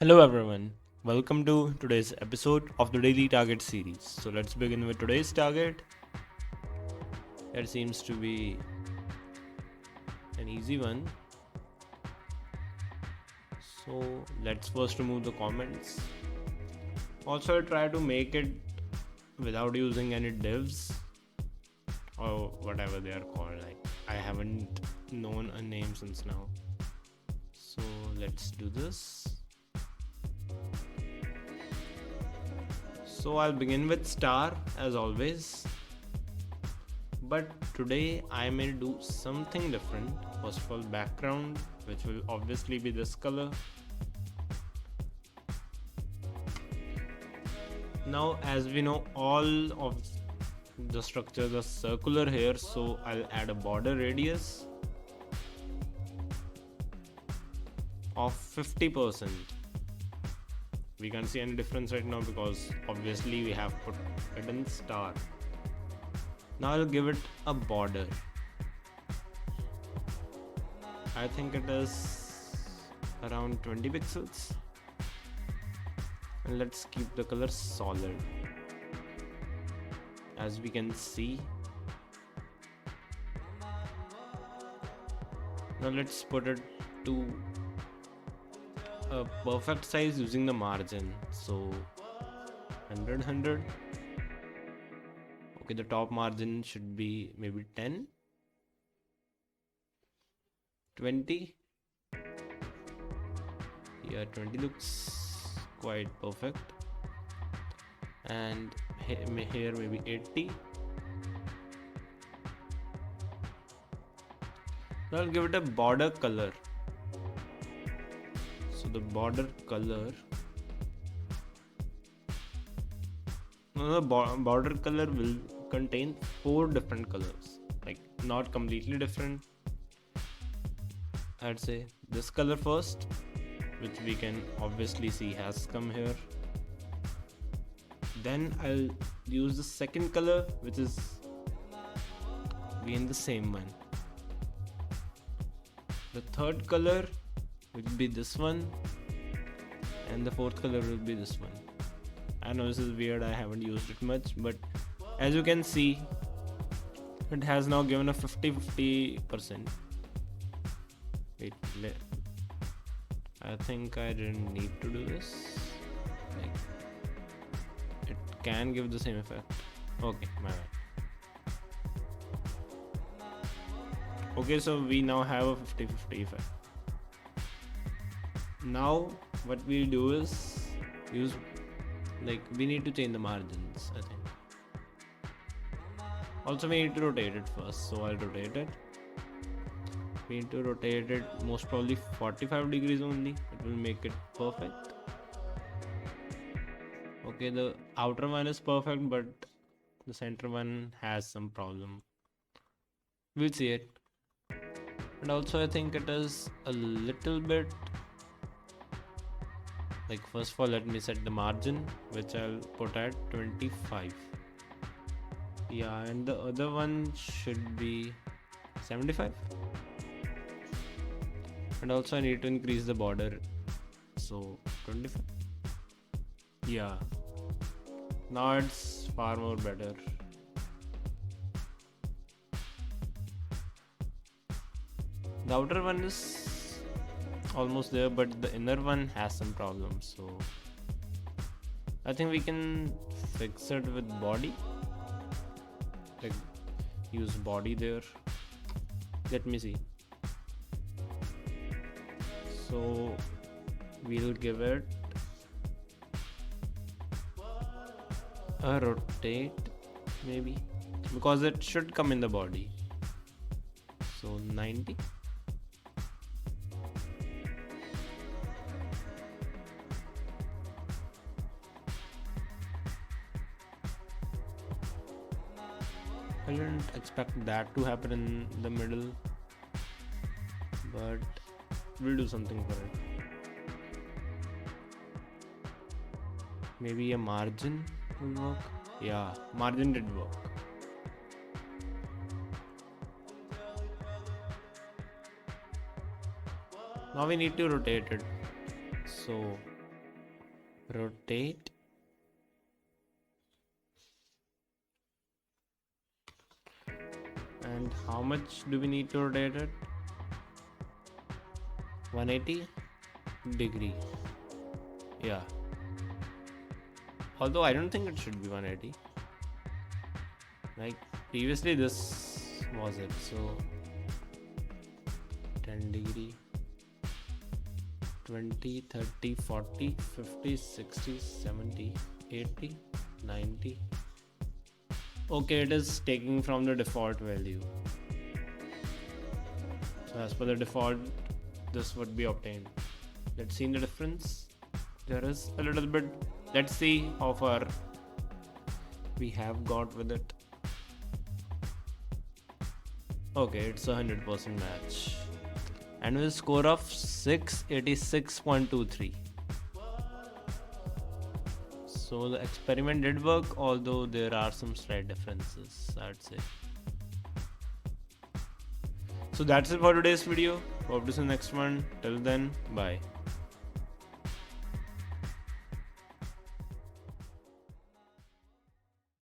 Hello everyone, welcome to today's episode of the Daily Target series. So let's begin with today's target. It seems to be an easy one. So let's first remove the comments. Also, I try to make it without using any divs or whatever they are called. Like I haven't known a name since now. So let's do this. So I'll begin with star as always, but today I may do something different. First of all, background, which will obviously be this color. Now as we know, all of the structures are circular here, so I'll add a border radius of 50%. We can't see any difference right now because obviously we have put it in star. Now I'll give it a border. I think it is around 20 pixels. And let's keep the color solid. As we can see. Now let's put it to a perfect size using the margin. So 100. Okay, the top margin should be maybe 10, 20. Yeah, 20 looks quite perfect. And here maybe 80. Now I'll give it a border color. So the border color, border color will contain 4 different colors, like not completely different. I'd say this color first, which we can obviously see has come here. Then I'll use the second color, which is again the same one. The third color will be this one, and the fourth color will be this one. I know this is weird, I haven't used it much, but as you can see, it has now given a 50-50%. Wait, I think I didn't need to do this. Like, it can give the same effect. Okay, my bad. Okay, so we now have a 50-50 effect. Now what we do is we need to change the margins, I think. Also we need to rotate it first, so I'll rotate it. We need to rotate it most probably 45 degrees only. It will make it perfect. Okay, the outer one is perfect, but the center one has some problem. We'll see it. And also I think it is a little bit, like, first of all let me set the margin, which I'll put at 25. Yeah, and the other one should be 75. And also I need to increase the border, so 25. Yeah, now it's far more better. The outer one is almost there, but the inner one has some problems, so I think we can fix it with body, like use body there. Let me see. So we'll give it a rotate maybe, because it should come in the body. So 90. I didn't expect that to happen in the middle, but we'll do something for it. Maybe a margin will work. Yeah, margin did work. Now we need to rotate it. So rotate, and how much do we need to rotate it? 180 degree. Yeah, although I don't think it should be 180. Like previously this was it, so 10 degree, 20, 30, 40, 50, 60, 70, 80, 90. Okay, it is taking from the default value. So as per the default, this would be obtained. Let's see the difference. There is a little bit. Let's see how far we have got with it. Okay, it's 100% match. And with a score of 686.23. So the experiment did work, although there are some slight differences, I'd say. So that's it for today's video. Hope to see you next one. Till then, bye.